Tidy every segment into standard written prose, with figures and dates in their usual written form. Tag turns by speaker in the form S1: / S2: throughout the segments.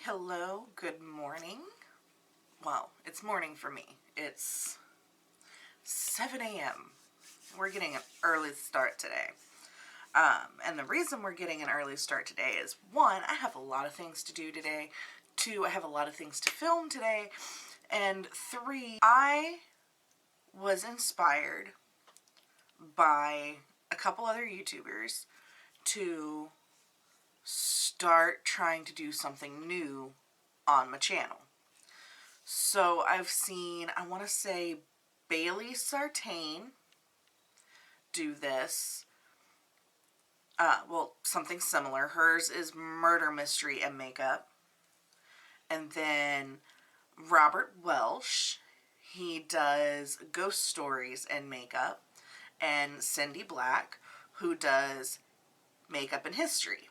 S1: hello, good morning. Well, it's morning for me. It's 7 a.m. We're getting an early start today. And the reason we're getting an early start today is, one, I have a lot of things to do today. Two, I have a lot of things to film today. And three, I was inspired by a couple other YouTubers to start trying to do something new on my channel. So I've seen, I want to say, Bailey Sartain do this. Well, something similar. Hers is murder mystery and makeup. And then Robert Welsh, he does ghost stories and makeup. And Cindy Black, who does makeup and history.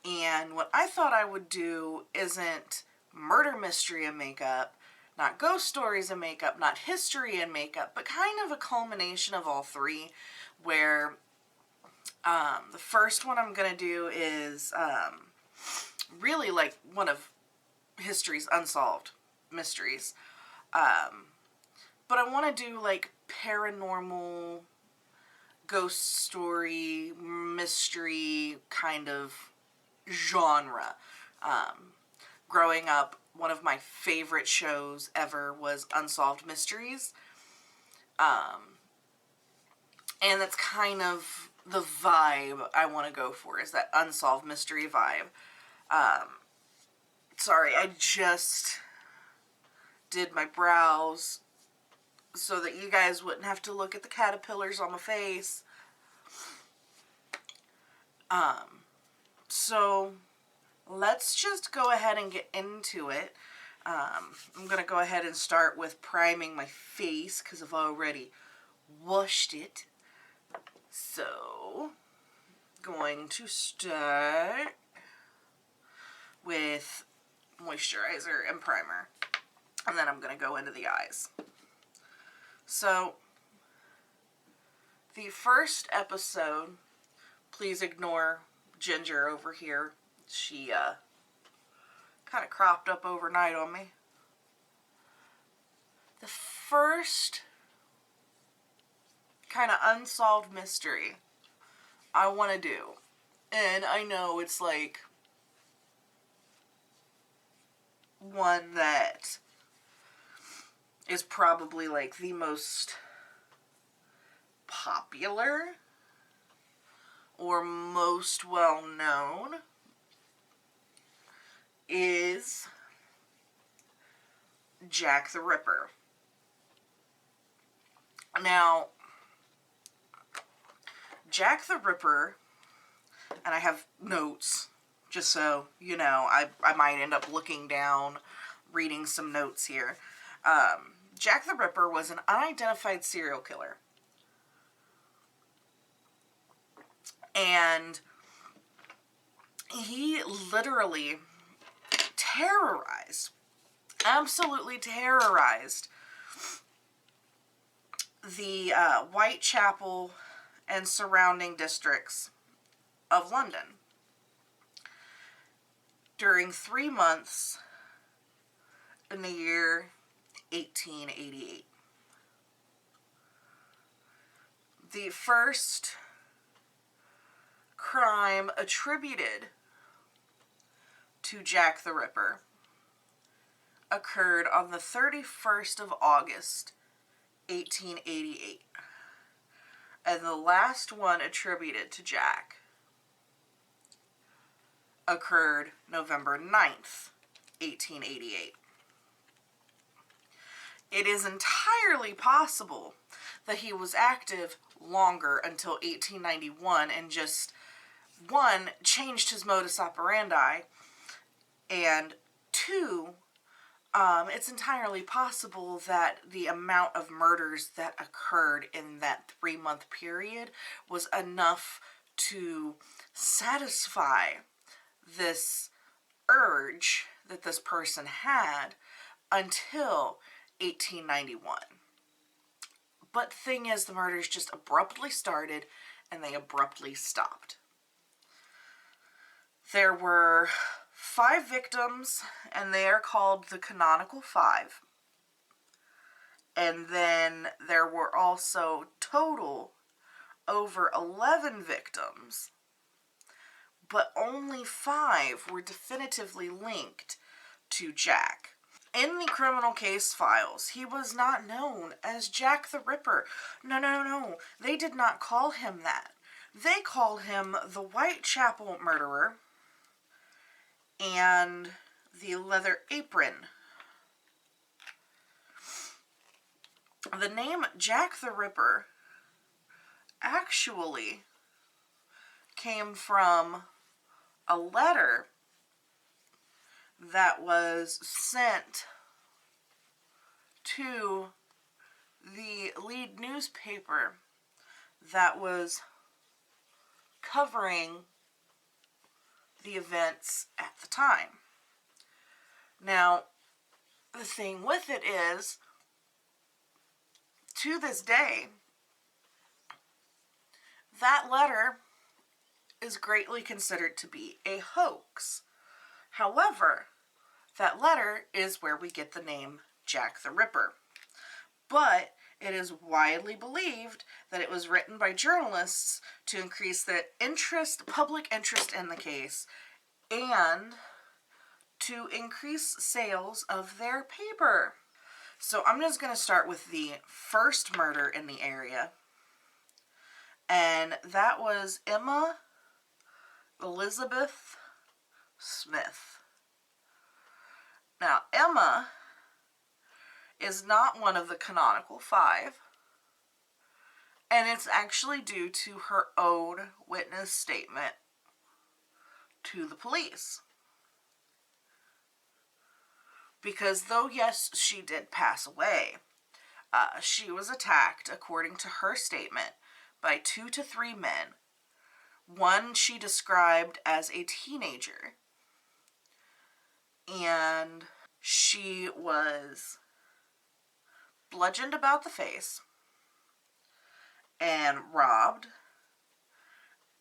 S1: And what I thought I would do isn't murder mystery and makeup, not ghost stories and makeup, not history and makeup, but kind of a culmination of all three, where the first one I'm going to do is really like one of history's unsolved mysteries. But I want to do like paranormal, ghost story, mystery kind of genre. Growing up, one of my favorite shows ever was Unsolved Mysteries. And that's kind of the vibe I want to go for, is that unsolved mystery vibe. Sorry, I just did my brows so that you guys wouldn't have to look at the caterpillars on my face. So let's just go ahead and get into it. I'm going to go ahead and start with priming my face because I've already washed it. So, going to start with moisturizer and primer. And then I'm going to go into the eyes. So, the first episode, please ignore Ginger over here. She kind of cropped up overnight on me. The first kind of unsolved mystery I want to do, and I know it's like one that is probably like the most popular or most well known, is Jack the Ripper. Now, Jack the Ripper, and I have notes, just so you know, I might end up looking down, reading some notes here. Jack the Ripper was an unidentified serial killer. And he literally terrorized, absolutely terrorized the Whitechapel and surrounding districts of London during 3 months in the year 1888. The first crime attributed to Jack the Ripper occurred on the 31st of August, 1888. And the last one attributed to Jack occurred November 9th, 1888. It is entirely possible that he was active longer, until 1891, and just, one, changed his modus operandi, and two, it's entirely possible that the amount of murders that occurred in that 3-month period was enough to satisfy this urge that this person had until 1891. But the thing is, the murders just abruptly started and they abruptly stopped. There were 5 victims, and they are called the Canonical Five. And then there were also total over 11 victims, but only 5 were definitively linked to Jack. In the criminal case files, he was not known as Jack the Ripper. No. They did not call him that. They called him the Whitechapel murderer and the leather apron. The name Jack the Ripper actually came from a letter that was sent to the lead newspaper that was covering the events at the time. Now, the thing with it is, to this day, that letter is greatly considered to be a hoax. However, that letter is where we get the name Jack the Ripper. But it is widely believed that it was written by journalists to increase the public interest in the case, and to increase sales of their paper. So I'm just going to start with the first murder in the area, and that was Emma Elizabeth Smith. Now, Emma is not one of the Canonical Five, and it's actually due to her own witness statement to the police. Because though, yes, she did pass away, she was attacked, according to her statement, by 2 to 3 men. One she described as a teenager, and she was bludgeoned about the face and robbed,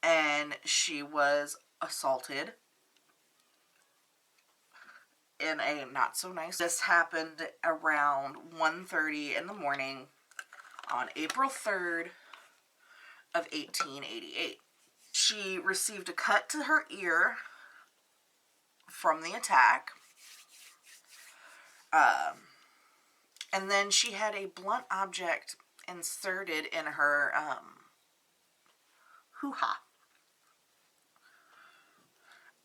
S1: and she was assaulted in a not so nice. This happened around 1:30 in the morning on April 3rd of 1888. She received a cut to her ear from the attack. And then she had a blunt object inserted in her hoo-ha.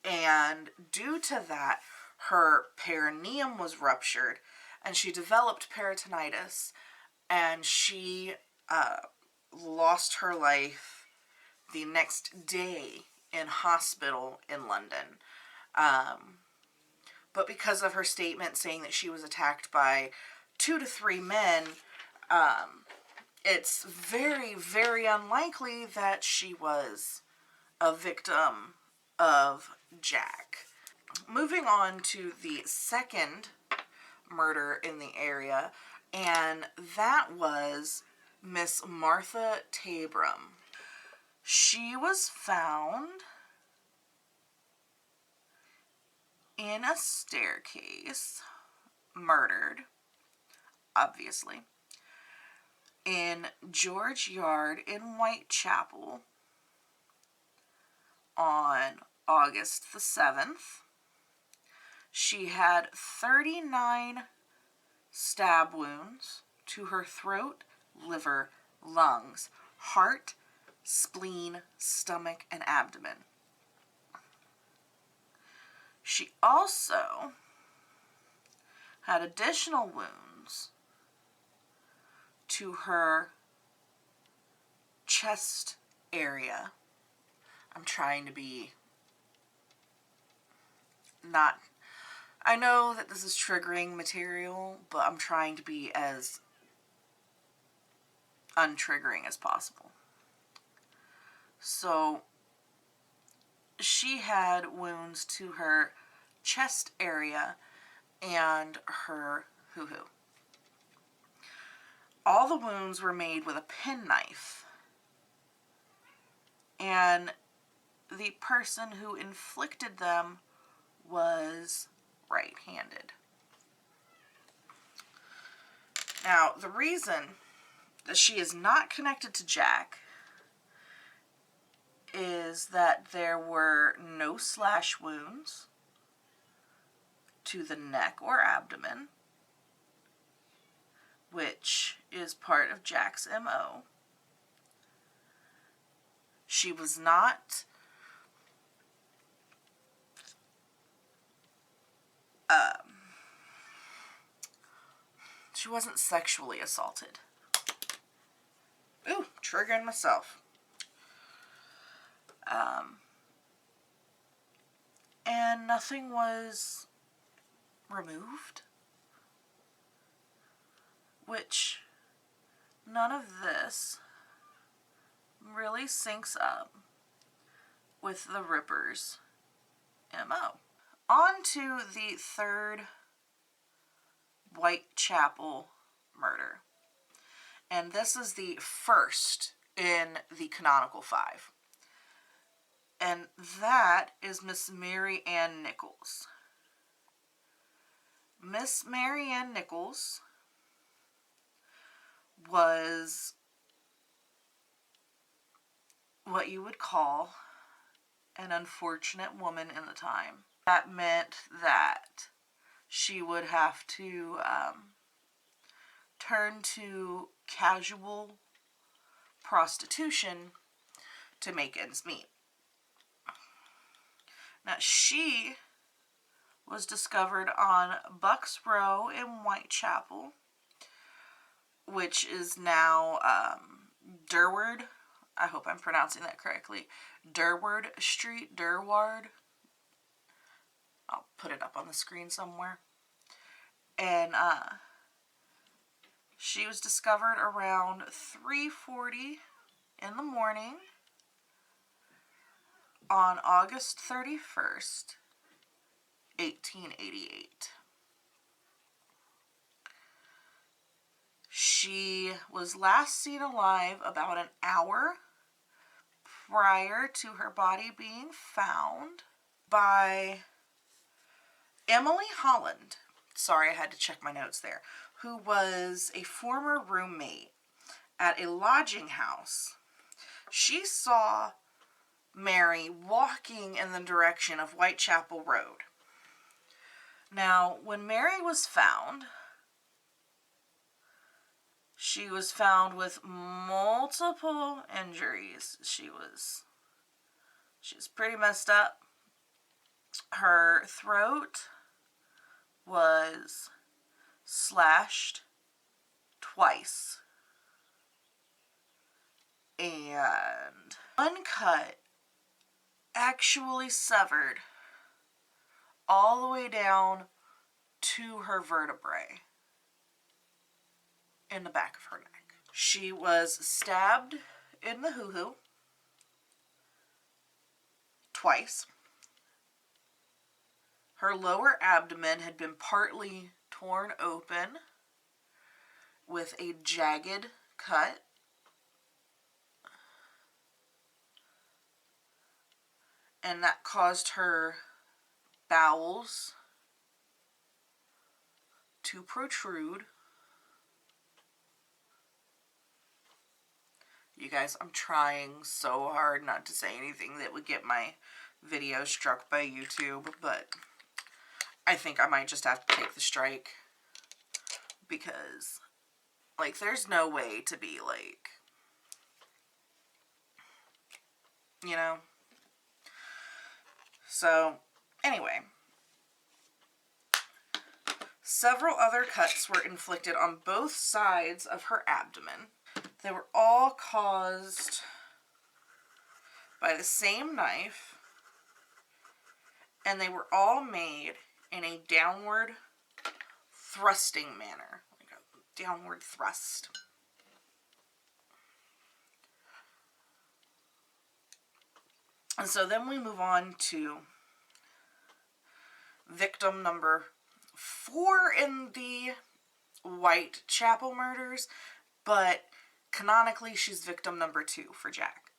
S1: And due to that, her perineum was ruptured, and she developed peritonitis, and she lost her life the next day in hospital in London. But because of her statement saying that she was attacked by 2 to 3 men, it's very, very unlikely that she was a victim of Jack. Moving on to the second murder in the area, and that was Miss Martha Tabram. She was found in a staircase, murdered, obviously, in George Yard in Whitechapel on August the 7th. She had 39 stab wounds to her throat, liver, lungs, heart, spleen, stomach, and abdomen. She also had additional wounds to her chest area. I'm trying to be not... I know that this is triggering material, but I'm trying to be as untriggering as possible. So, she had wounds to her chest area and her hoo-hoo. All the wounds were made with a penknife, and the person who inflicted them was right-handed. Now, the reason that she is not connected to Jack is that there were no slash wounds to the neck or abdomen, which is part of Jack's MO. She was not she wasn't sexually assaulted. Ooh, triggering myself. And nothing was removed, which none of this really syncs up with the Ripper's MO. On to the third Whitechapel murder. And this is the first in the canonical 5. And that is Miss Mary Ann Nichols. Miss Mary Ann Nichols was what you would call an unfortunate woman in the time. That meant that she would have to turn to casual prostitution to make ends meet. Now, she was discovered on Bucks Row in Whitechapel, which is now Durward. I hope I'm pronouncing that correctly. Durward Street, Durward. I'll put it up on the screen somewhere. And she was discovered around 3:40 in the morning on August 31st, 1888. She was last seen alive about an hour prior to her body being found by Emily Holland. Sorry, I had to check my notes there. Who was a former roommate at a lodging house. She saw Mary walking in the direction of Whitechapel Road. Now, when Mary was found, she was found with multiple injuries. She was pretty messed up. Her throat was slashed twice. And one cut actually severed all the way down to her vertebrae in the back of her neck. She was stabbed in the hoo-hoo twice. Her lower abdomen had been partly torn open with a jagged cut. And that caused her bowels to protrude. You guys, I'm trying so hard not to say anything that would get my video struck by YouTube, but I think I might just have to take the strike because, like, there's no way to be, like, you know? So, anyway, several other cuts were inflicted on both sides of her abdomen. They were all caused by the same knife, and they were all made in a downward thrusting manner, like a downward thrust. And so then we move on to victim number 4 in the Whitechapel murders, but canonically she's victim number 2 for Jack.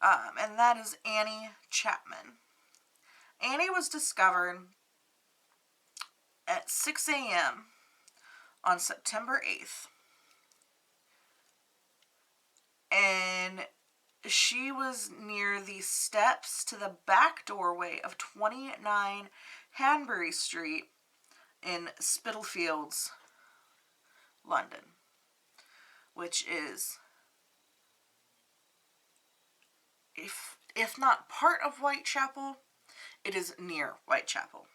S1: And that is Annie Chapman. Annie was discovered at 6 a.m. on September 8th. And she was near the steps to the back doorway of 29 Hanbury Street in Spitalfields, London, which is, if not part of Whitechapel, it is near Whitechapel.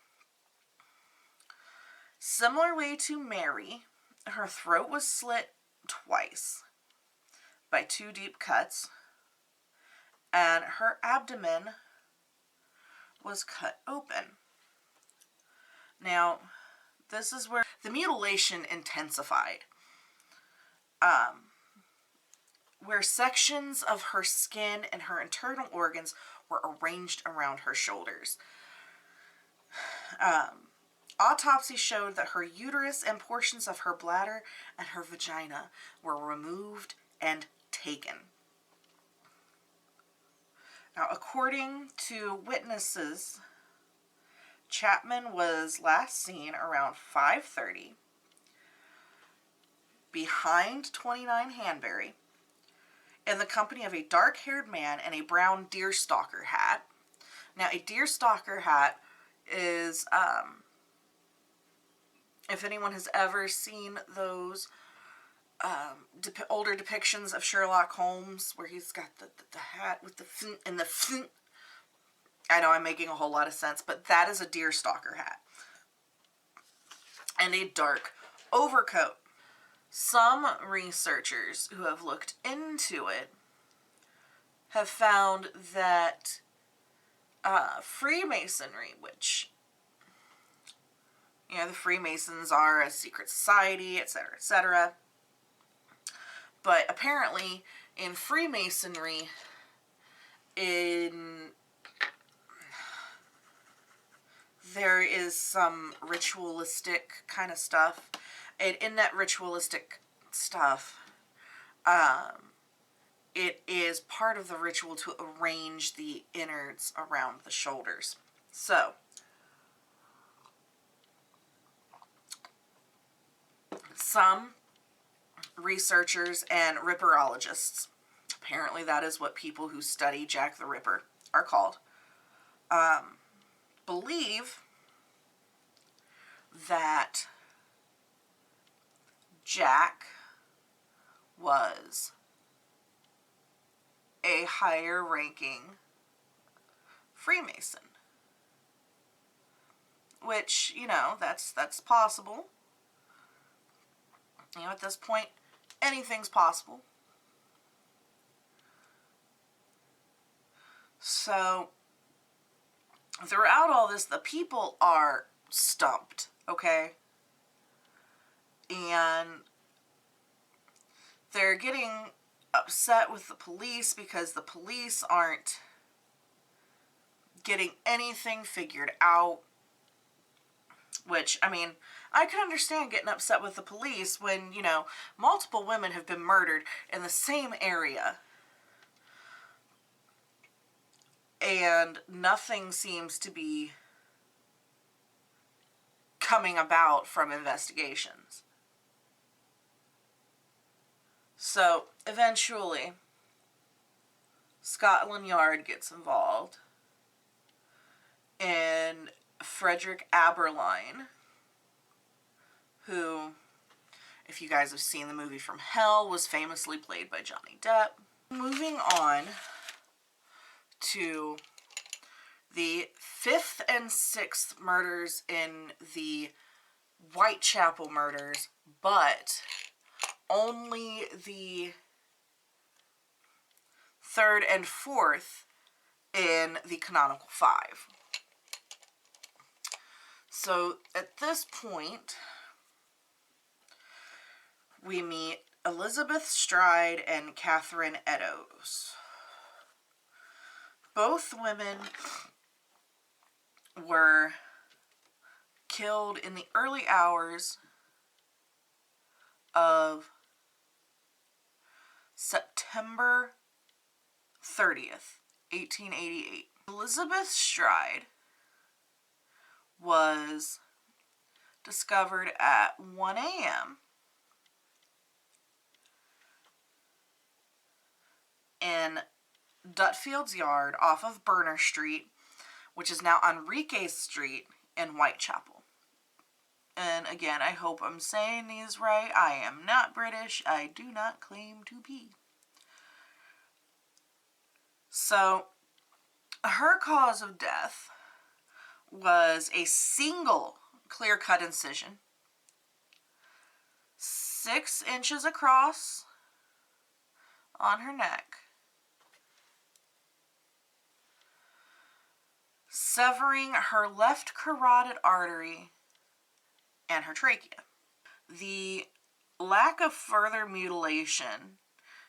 S1: Similarly to Mary, her throat was slit twice by 2 deep cuts, and her abdomen was cut open. Now, this is where the mutilation intensified, where sections of her skin and her internal organs were arranged around her shoulders. Autopsy showed that her uterus and portions of her bladder and her vagina were removed and taken. Now, according to witnesses, Chapman was last seen around 5:30 behind 29 Hanbury in the company of a dark-haired man in a brown deerstalker hat. Now, a deerstalker hat is, if anyone has ever seen those older depictions of Sherlock Holmes, where he's got the hat with the flint and the flint. I know I'm making a whole lot of sense, but that is a deerstalker hat. And a dark overcoat. Some researchers who have looked into it have found that Freemasonry, which, the Freemasons are a secret society, etc., etc., but apparently in Freemasonry, there is some ritualistic kind of stuff. And in that ritualistic stuff, it is part of the ritual to arrange the innards around the shoulders. So, some researchers and ripperologists, apparently that is what people who study Jack the Ripper are called, believe that Jack was a higher ranking Freemason. Which, that's possible. At this point, anything's possible. So, throughout all this, the people are stumped, okay? And they're getting upset with the police because the police aren't getting anything figured out. Which, I can understand getting upset with the police when, multiple women have been murdered in the same area. And nothing seems to be coming about from investigations. So, eventually, Scotland Yard gets involved. And Frederick Aberline, who, if you guys have seen the movie From Hell, was famously played by Johnny Depp. Moving on to the 5th and 6th murders in the Whitechapel murders, but only the 3rd and 4th in the canonical 5. So, at this point, we meet Elizabeth Stride and Catherine Eddowes. Both women were killed in the early hours of September 30th, 1888. Elizabeth Stride is discovered at 1 a.m. in Dutfield's yard off of Burner Street, which is now Enrique Street in Whitechapel. And again, I hope I'm saying these right. I am not British. I do not claim to be. So, her cause of death was a single clear-cut incision, 6 inches across on her neck, severing her left carotid artery and her trachea. The lack of further mutilation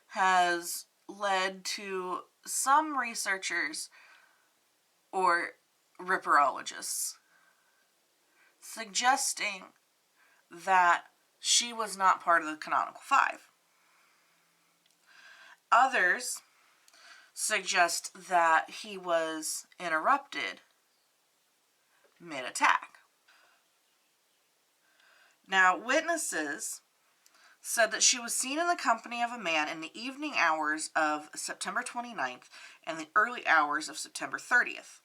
S1: has led to some researchers or ripperologists suggesting that she was not part of the canonical five. Others suggest that he was interrupted mid-attack. Now, witnesses said that she was seen in the company of a man in the evening hours of September 29th and the early hours of September 30th.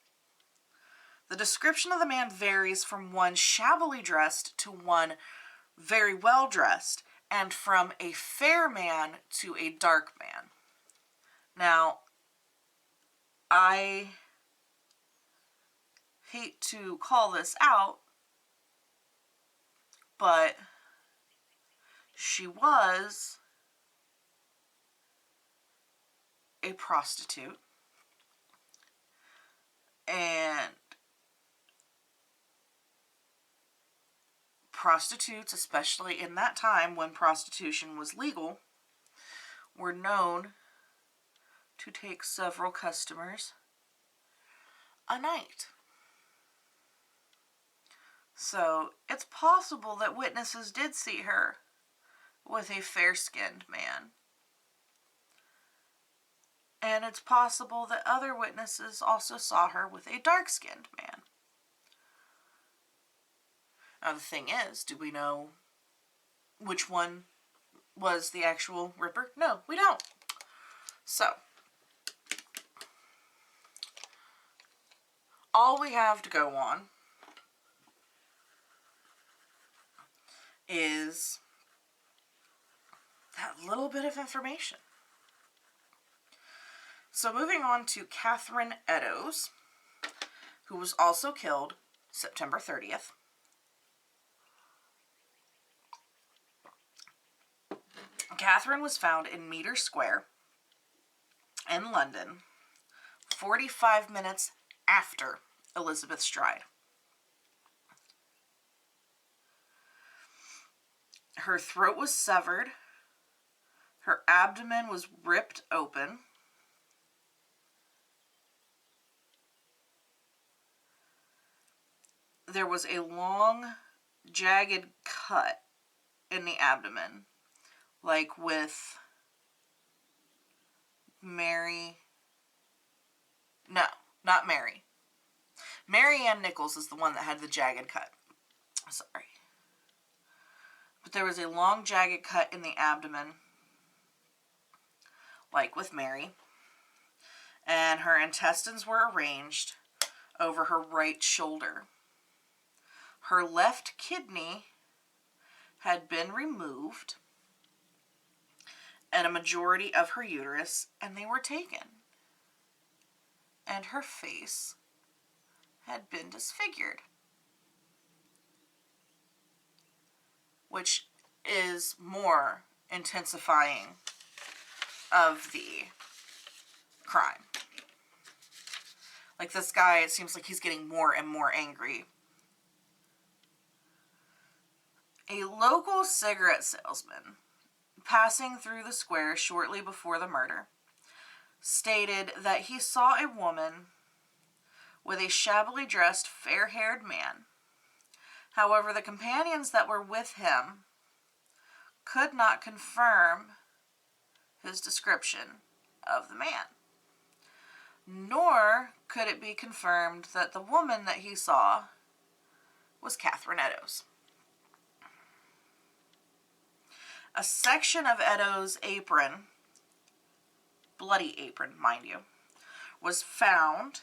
S1: The description of the man varies from one shabbily dressed to one very well dressed, and from a fair man to a dark man. Now, I hate to call this out, but she was a prostitute, and prostitutes, especially in that time when prostitution was legal, were known to take several customers a night. So it's possible that witnesses did see her with a fair-skinned man. And it's possible that other witnesses also saw her with a dark-skinned man. Now the thing is, do we know which one was the actual Ripper? No, we don't. So, all we have to go on is that little bit of information. So moving on to Catherine Eddowes, who was also killed September 30th. Catherine was found in Meter Square in London 45 minutes after Elizabeth Stride. Her throat was severed. Her abdomen was ripped open. There was a long, jagged cut in the abdomen, like with Mary. No, not Mary. Mary Ann Nichols is the one that had the jagged cut. Sorry. But there was a long, jagged cut in the abdomen, like with Mary. And her intestines were arranged over her right shoulder. Her left kidney had been removed, and a majority of her uterus, and they were taken. And her face had been disfigured, which is more intensifying of the crime. Like, this guy, it seems like he's getting more and more angry. A local cigarette salesman passing through the square shortly before the murder stated that he saw a woman with a shabbily dressed, fair-haired man. However, the companions that were with him could not confirm his description of the man. Nor could it be confirmed that the woman that he saw was Catherine Eddowes. A section of Eddowes' apron, bloody apron, mind you, was found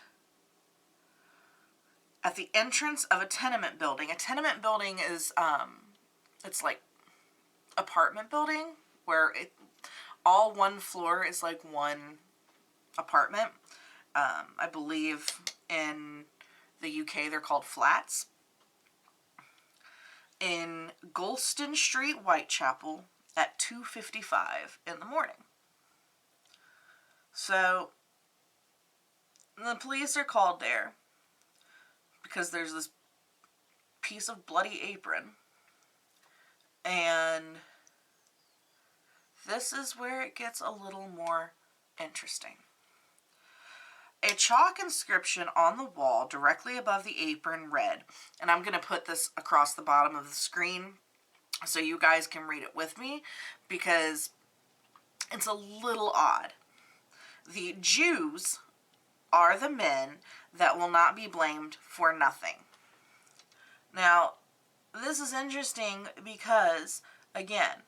S1: at the entrance of a tenement building. A tenement building is, it's like apartment building where all one floor is like one apartment. I believe in the UK they're called flats. In Golston Street, Whitechapel, at 2:55 in the morning. So the police are called there because there's this piece of bloody apron, and this is where it gets a little more interesting. A chalk inscription on the wall directly above the apron read, and I'm going to put this across the bottom of the screen so you guys can read it with me because it's a little odd. The Jews are the men that will not be blamed for nothing. Now, this is interesting because, again,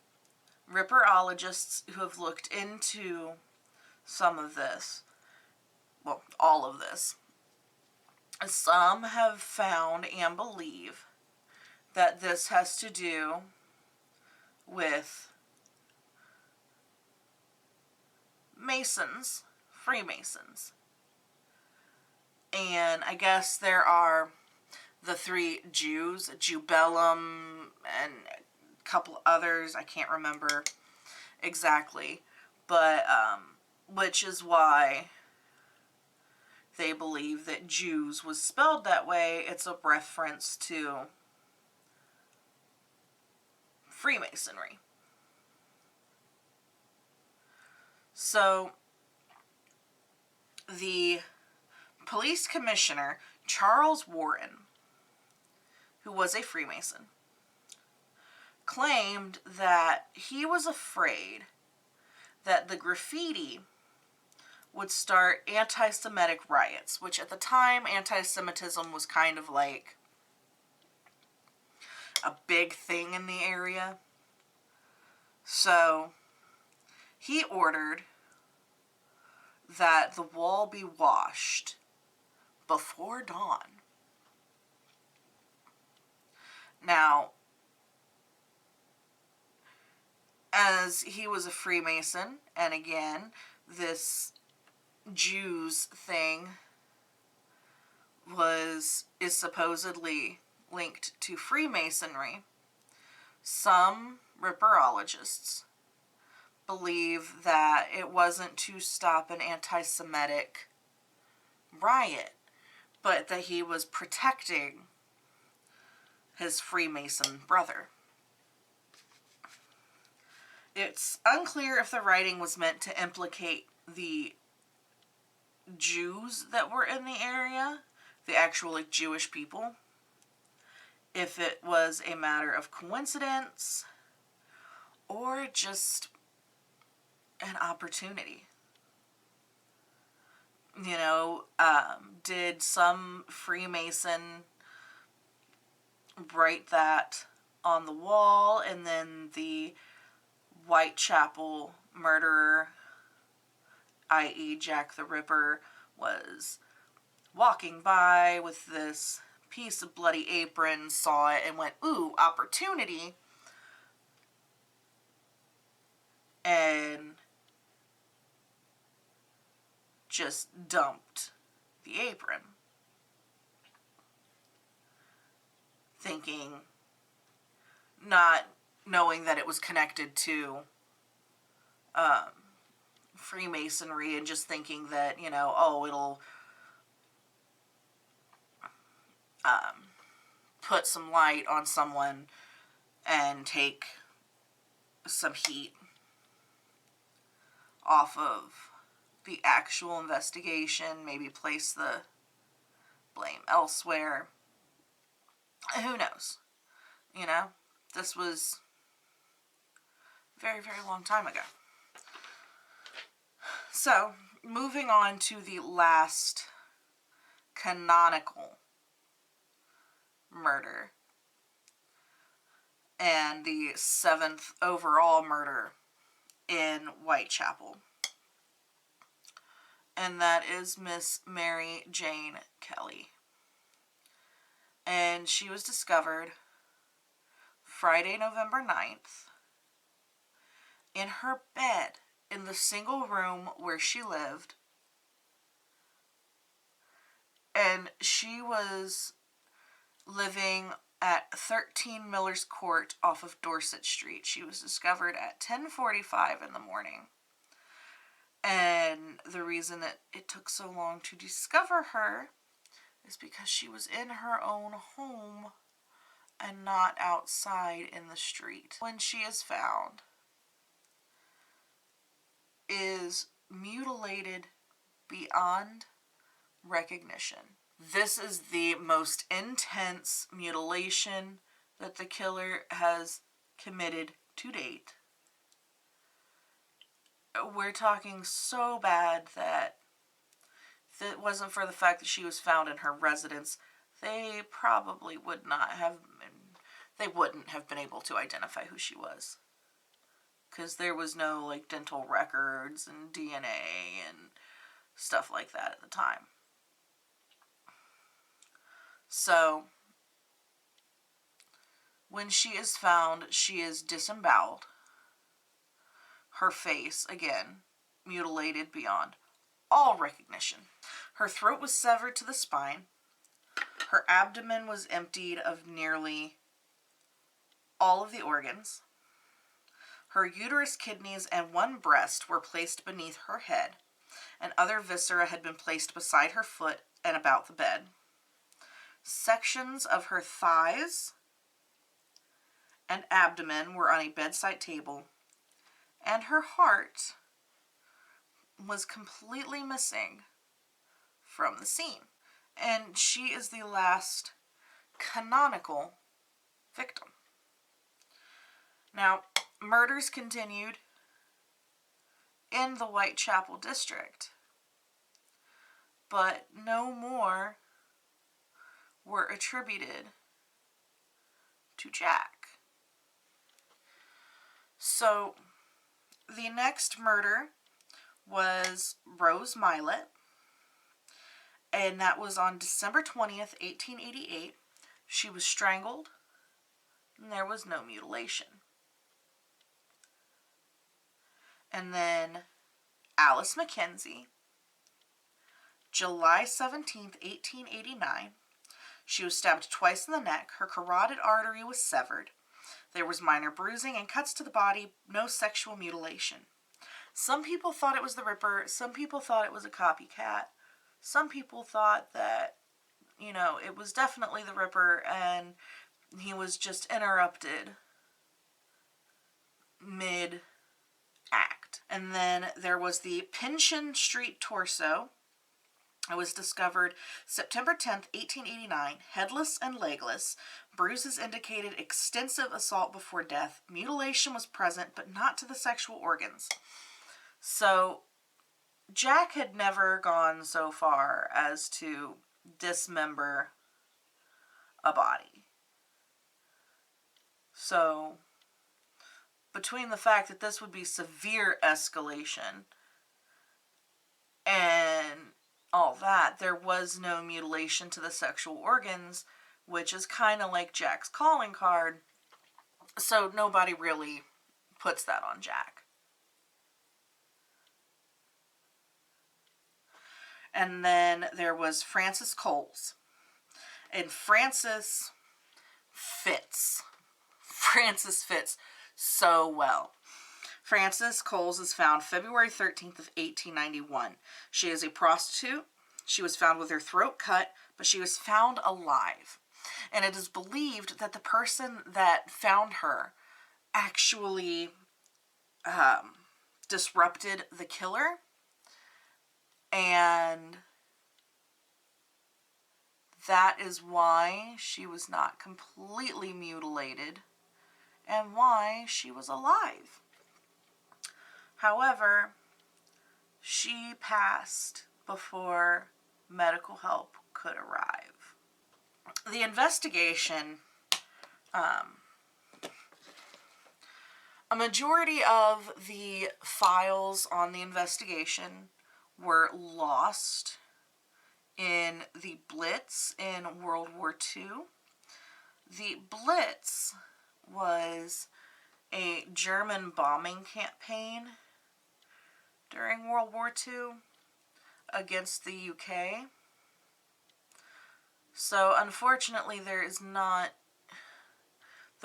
S1: Ripperologists who have looked into some of this, well, all of this, some have found and believe that this has to do with Masons, Freemasons. And I guess there are the three Jews, Jubellum and a couple others, I can't remember exactly, but which is why they believe that Jews was spelled that way. It's a reference to Freemasonry. So the police commissioner, Charles Warren, who was a Freemason, claimed that he was afraid that the graffiti would start anti-Semitic riots, which at the time, anti-Semitism was kind of like a big thing in the area. So he ordered that the wall be washed before dawn. Now, as he was a Freemason, and again, this Jews thing is supposedly linked to Freemasonry, some Ripperologists believe that it wasn't to stop an anti-Semitic riot, but that he was protecting his Freemason brother. It's unclear if the writing was meant to implicate the Jews that were in the area, the actual like Jewish people, if it was a matter of coincidence or just an opportunity. You know, did some Freemason write that on the wall, and then the Whitechapel murderer, i.e. Jack the Ripper, was walking by with this piece of bloody apron, saw it, and went, ooh, opportunity, and just dumped the apron, thinking, not knowing that it was connected to Freemasonry, and just thinking that, you know, oh, it'll put some light on someone and take some heat off of the actual investigation, maybe place the blame elsewhere. Who knows? You know, this was a very, very long time ago. So, moving on to the last canonical murder and the 7th overall murder in Whitechapel. And that is Miss Mary Jane Kelly. And she was discovered Friday, November 9th, in her bed in the single room where she lived. And she was living at 13 Miller's Court off of Dorset Street. She was discovered at 10:45 in the morning. And the reason that it took so long to discover her is because she was in her own home and not outside in the street. When she is found, is mutilated beyond recognition. This is the most intense mutilation that the killer has committed to date. We're talking so bad that if it wasn't for the fact that she was found in her residence, they probably would not have been, they wouldn't have been able to identify who she was. Because there was no, like, dental records and DNA and stuff like that at the time. So, when she is found, she is disemboweled. Her face, again, mutilated beyond all recognition. Her throat was severed to the spine. Her abdomen was emptied of nearly all of the organs. Her uterus, kidneys, and one breast were placed beneath her head, and other viscera had been placed beside her foot and about the bed. Sections of her thighs and abdomen were on a bedside table, and her heart was completely missing from the scene. And she is the last canonical victim. Now, murders continued in the Whitechapel district, but no more were attributed to Jack. So, the next murder was Rose Mylett, and that was on December 20th, 1888. She was strangled, and there was no mutilation. And then Alice Mackenzie, July 17th, 1889. She was stabbed twice in the neck. Her carotid artery was severed. There was minor bruising and cuts to the body, no sexual mutilation. Some people thought it was the Ripper. Some people thought it was a copycat. Some people thought that, it was definitely the Ripper and he was just interrupted mid-act. And then there was the Pinchin Street torso. It was discovered September 10th, 1889, headless and legless. Bruises indicated extensive assault before death. Mutilation was present, but not to the sexual organs. So, Jack had never gone so far as to dismember a body. So, between the fact that this would be severe escalation and all that, there was no mutilation to the sexual organs, which is kind of like Jack's calling card. So nobody really puts that on Jack. And then there was Frances Coles. And Frances fits so well. Frances Coles is found February 13th of 1891. She is a prostitute. She was found with her throat cut, but she was found alive. And it is believed that the person that found her actually disrupted the killer, and that is why she was not completely mutilated and why she was alive. However, she passed before medical help could arrive. The investigation A majority of the files on the investigation were lost in the Blitz in World War II. The Blitz was a German bombing campaign during World War II against the UK. So unfortunately the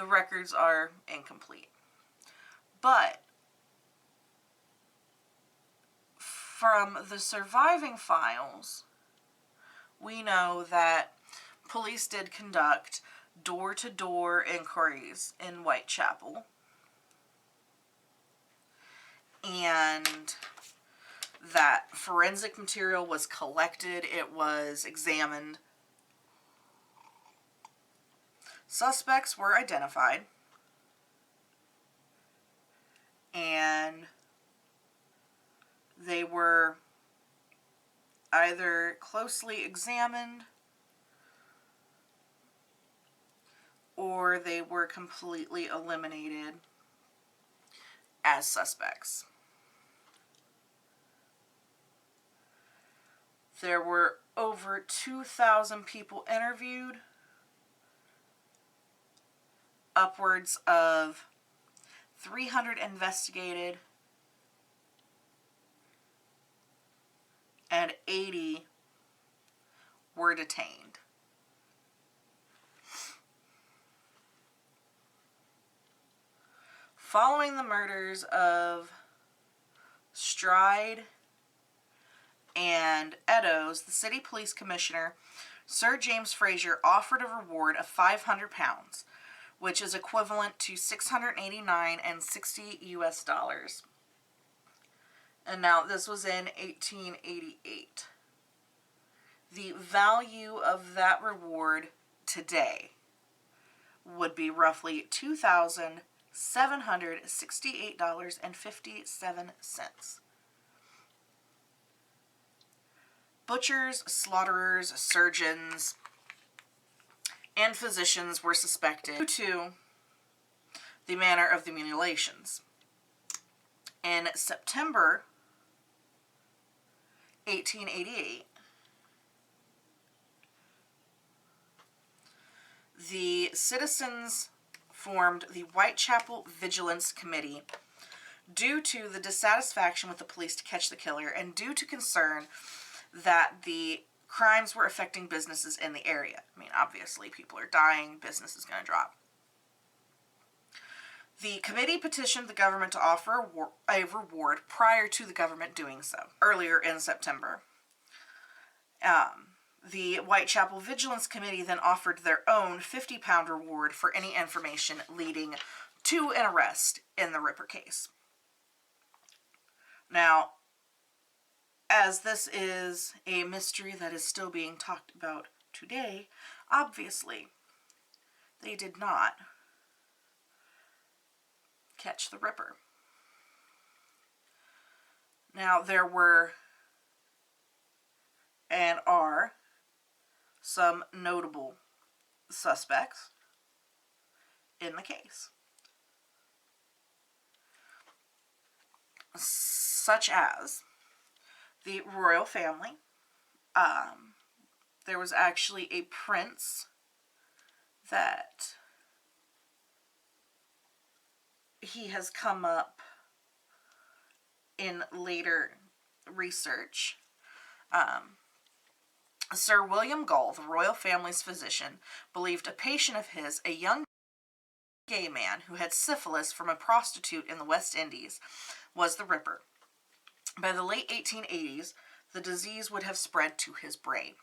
S1: records are incomplete. But from the surviving files, we know that police did conduct door-to-door inquiries in Whitechapel. And that forensic material was collected, it was examined. Suspects were identified. And they were either closely examined or they were completely eliminated as suspects. There were over 2,000 people interviewed, upwards of 300 investigated, and 80 were detained. Following the murders of Stride and Eddowes, the city police commissioner, Sir James Fraser, offered a reward of £500, which is equivalent to $689.60 US. And now this was in 1888. The value of that reward today would be roughly $2,768.57. Butchers, slaughterers, surgeons, and physicians were suspected due to the manner of the mutilations. In September 1888, the citizens formed the Whitechapel Vigilance Committee due to the dissatisfaction with the police to catch the killer and due to concern that the crimes were affecting businesses in the area. I mean, obviously, people are dying, business is going to drop. The committee petitioned the government to offer a reward prior to the government doing so, earlier in September. The Whitechapel Vigilance Committee then offered their own £50 reward for any information leading to an arrest in the Ripper case. Now, as this is a mystery that is still being talked about today, obviously, they did not catch the Ripper. Now, there were and are some notable suspects in the case, such as the royal family. There was actually a prince that he has come up in later research. Sir William Gull, the royal family's physician, believed a patient of his, a young gay man who had syphilis from a prostitute in the West Indies, was the Ripper. By the late 1880s, the disease would have spread to his brain,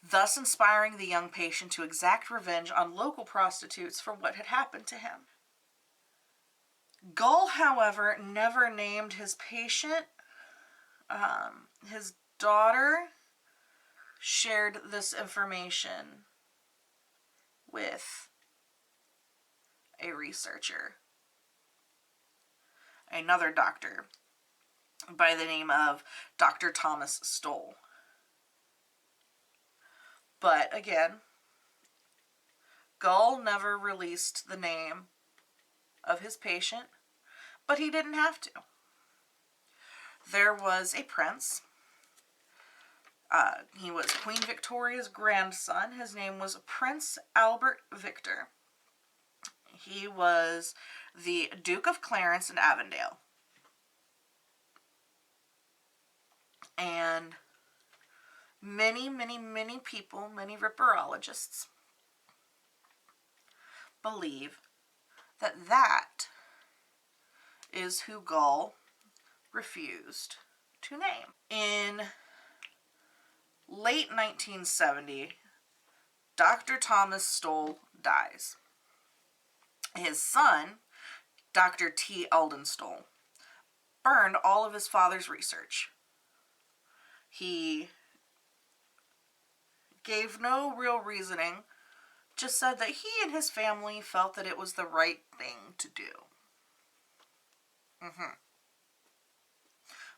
S1: thus inspiring the young patient to exact revenge on local prostitutes for what had happened to him. Gull, however, never named his patient. His daughter shared this information with a researcher, another doctor by the name of Dr. Thomas Stoll. But again, Gull never released the name of his patient, but he didn't have to. There was a prince. He was Queen Victoria's grandson. His name was Prince Albert Victor. He was the Duke of Clarence and Avondale. And many, many, many people, many ripperologists, believe that that is who Gaul refused to name. In late 1970, Dr. Thomas Stoll dies. His son, Dr. T. Alden Stoll, burned all of his father's research. He gave no real reasoning, just said that he and his family felt that it was the right thing to do.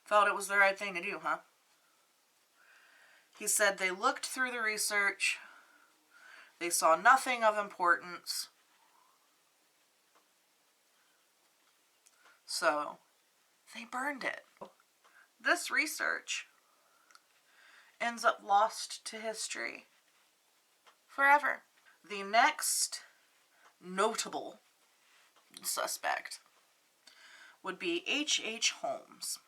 S1: Felt it was the right thing to do, huh? He said they looked through the research, they saw nothing of importance, so they burned it. This research ends up lost to history forever. The next notable suspect would be H.H. Holmes.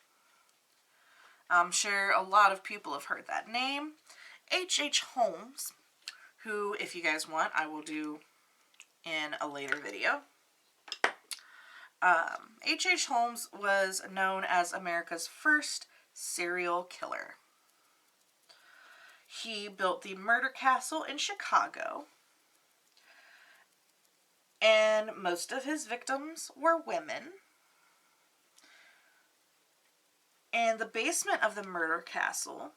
S1: I'm sure a lot of people have heard that name. H.H. Holmes, who, if you guys want, I will do in a later video. H.H. Holmes was known as America's first serial killer. He built the Murder Castle in Chicago, and most of his victims were women. And the basement of the Murder Castle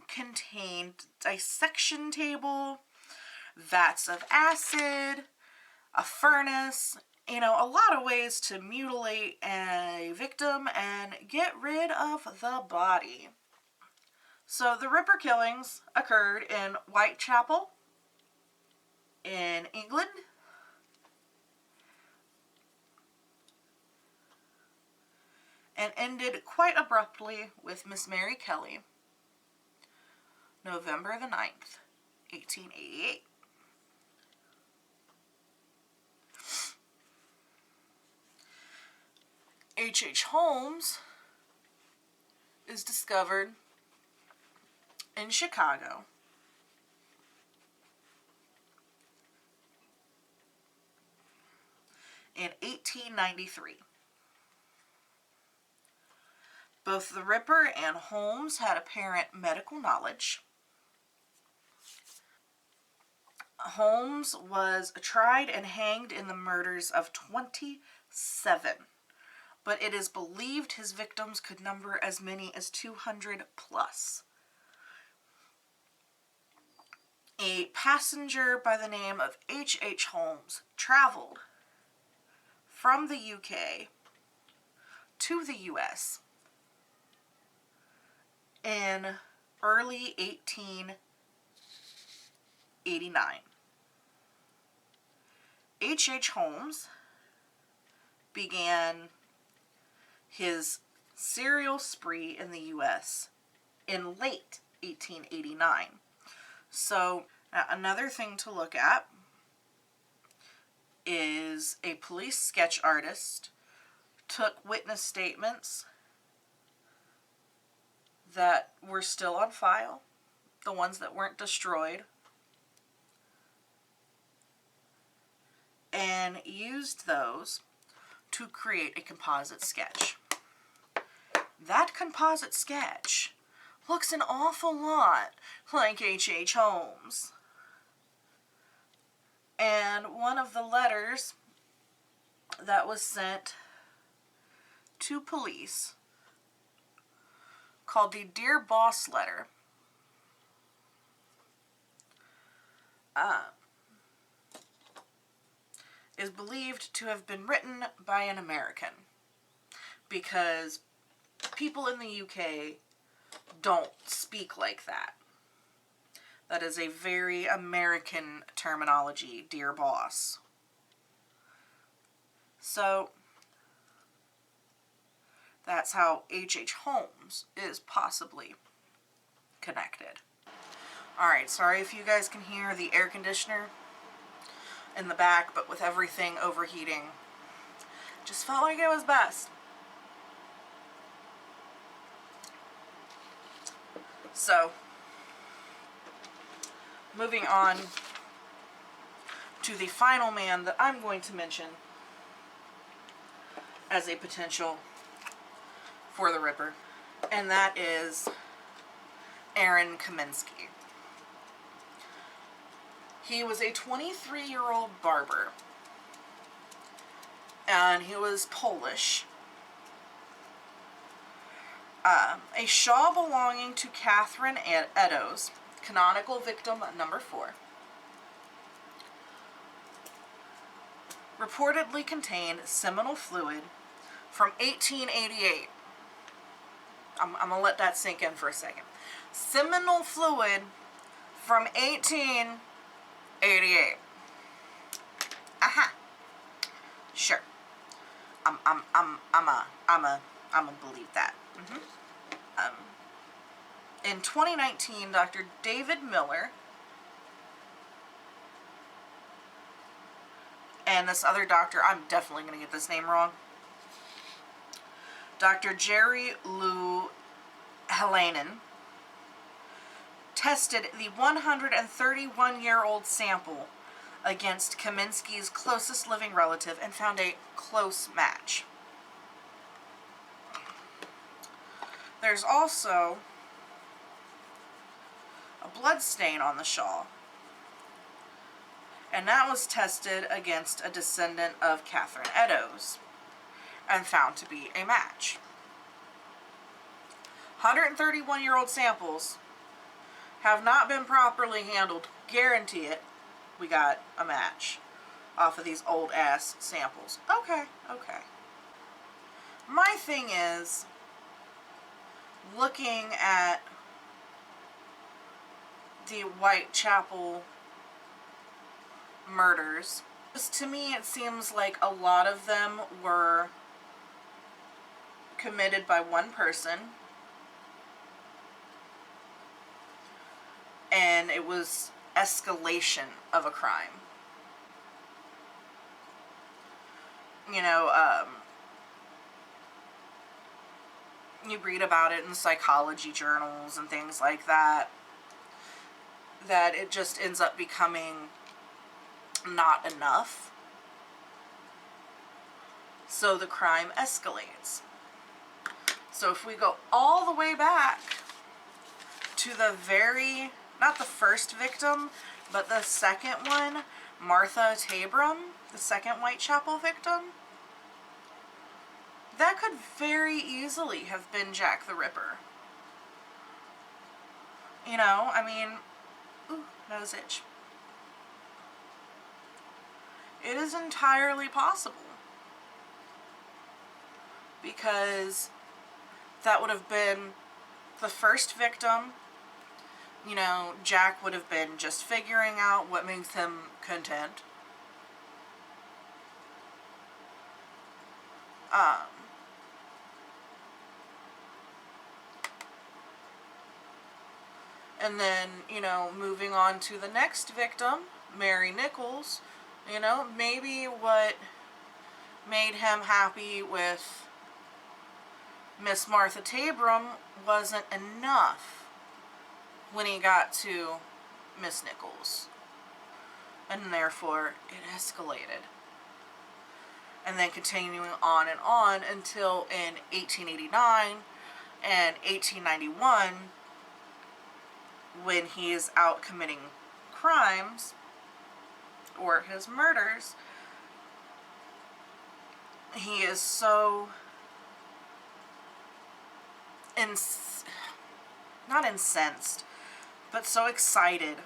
S1: contained dissection table, vats of acid, a furnace, a lot of ways to mutilate a victim and get rid of the body. So the Ripper killings occurred in Whitechapel, in England, and ended quite abruptly with Miss Mary Kelly, November the 9th, 1888. H.H. Holmes is discovered in Chicago in 1893. Both the Ripper and Holmes had apparent medical knowledge. Holmes was tried and hanged in the murders of 27, but it is believed his victims could number as many as 200 plus. A passenger by the name of H.H. Holmes traveled from the UK to the U.S. in early 1889. H.H. Holmes began his serial spree in the U.S. in late 1889. So, another thing to look at is a police sketch artist took witness statements that were still on file, the ones that weren't destroyed, and used those to create a composite sketch. That composite sketch looks an awful lot like H.H. Holmes. And one of the letters that was sent to police, called the Dear Boss letter, is believed to have been written by an American, because people in the UK don't speak like that. That is a very American terminology, dear boss. So that's how H.H. Holmes is possibly connected. Alright, sorry if you guys can hear the air conditioner in the back, but with everything overheating, just felt like it was best. So, moving on to the final man that I'm going to mention as a potential for the Ripper, and that is Aaron Kaminsky. He was a 23-year-old barber, and he was Polish. A Shaw belonging to Catherine Eddowes, canonical victim number 4, reportedly contained seminal fluid from 1888. I'm going to let that sink in for a second. Seminal fluid from 1888. Aha. Sure. I'm believe that. In 2019, Dr. David Miller and this other doctor, I'm definitely going to get this name wrong, Dr. Jerry Lou Helanen, tested the 131-year-old sample against Kaminsky's closest living relative and found a close match. There's also a blood stain on the shawl, and that was tested against a descendant of Catherine Eddowes and found to be a match. 131-year-old samples have not been properly handled. Guarantee it, we got a match off of these old ass samples. Okay. My thing is, looking at the Whitechapel murders, to me it seems like a lot of them were committed by one person, and it was escalation of a crime. You know, you read about it in psychology journals and things like that, that it just ends up becoming not enough. So the crime escalates. So if we go all the way back to the not the first victim, but the second one, Martha Tabram, the second Whitechapel victim, that could very easily have been Jack the Ripper. You know, I mean, ooh, nose itch. It is entirely possible, because that would have been the first victim. You know, Jack would have been just figuring out what makes him content. And then, you know, moving on to the next victim, Mary Nichols, you know, maybe what made him happy with Miss Martha Tabram wasn't enough when he got to Miss Nichols, and therefore it escalated, and then continuing on and on until in 1889 and 1891, when he is out committing crimes or his murders, he is so not incensed, but so excited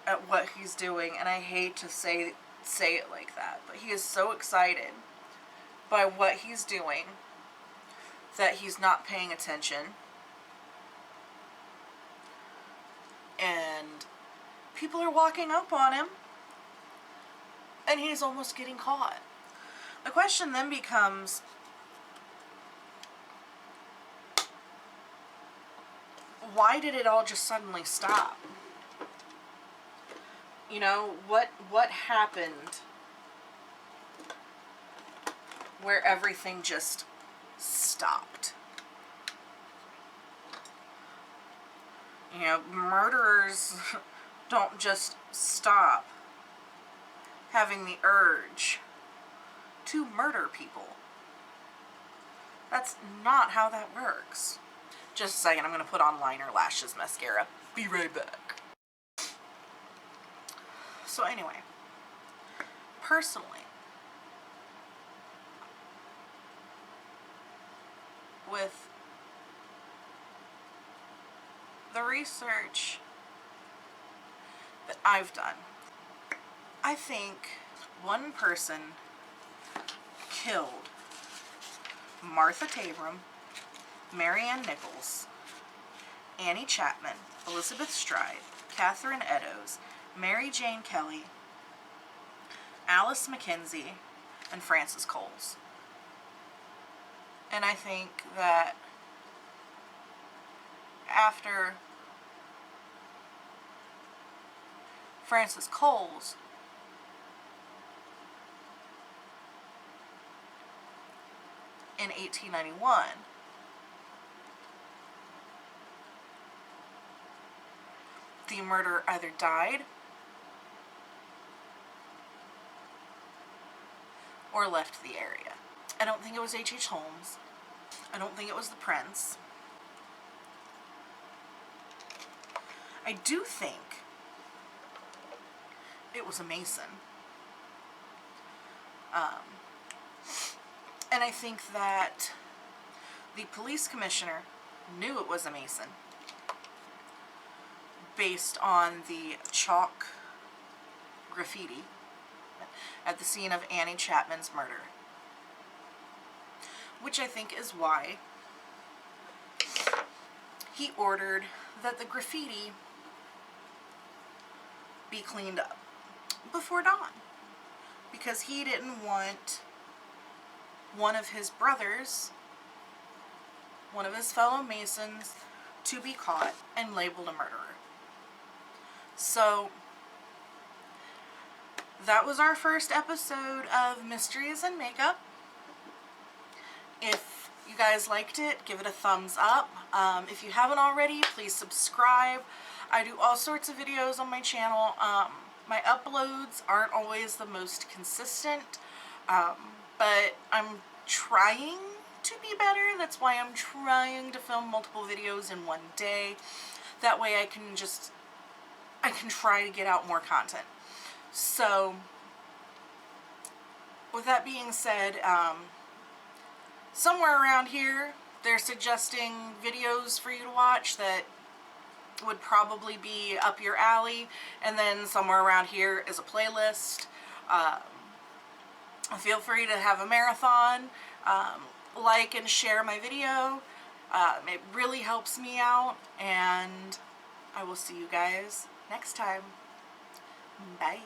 S1: at what he's doing, and I hate to say it like that, but he is so excited by what he's doing that he's not paying attention, and people are walking up on him, and he's almost getting caught. The question then becomes, why did it all just suddenly stop? You know, what happened where everything just stopped? You know, murderers don't just stop having the urge to murder people. That's not how that works. Just a second, I'm going to put on liner lashes mascara. Be right back. So anyway, personally, with the research that I've done, I think one person killed Martha Tabram, Marianne Nichols, Annie Chapman, Elizabeth Stride, Catherine Eddowes, Mary Jane Kelly, Alice McKenzie, and Frances Coles. And I think that after Frances Coles, in 1891, the murderer either died or left the area. I don't think it was H.H. Holmes. I don't think it was the Prince. I do think it was a Mason. And I think that the police commissioner knew it was a Mason based on the chalk graffiti at the scene of Annie Chapman's murder. Which I think is why he ordered that the graffiti be cleaned up before dawn. Because he didn't want one of his brothers, one of his fellow Masons, to be caught and labeled a murderer. So that was our first episode of Mysteries and Makeup. If you guys liked it, give it a thumbs up. If you haven't already, please subscribe. I do all sorts of videos on my channel. My uploads aren't always the most consistent, but I'm trying to be better. That's why I'm trying to film multiple videos in one day. That way I can try to get out more content. So, with that being said, somewhere around here, they're suggesting videos for you to watch that would probably be up your alley, and then somewhere around here is a playlist. Feel free to have a marathon, like and share my video. It really helps me out, and I will see you guys next time. Bye.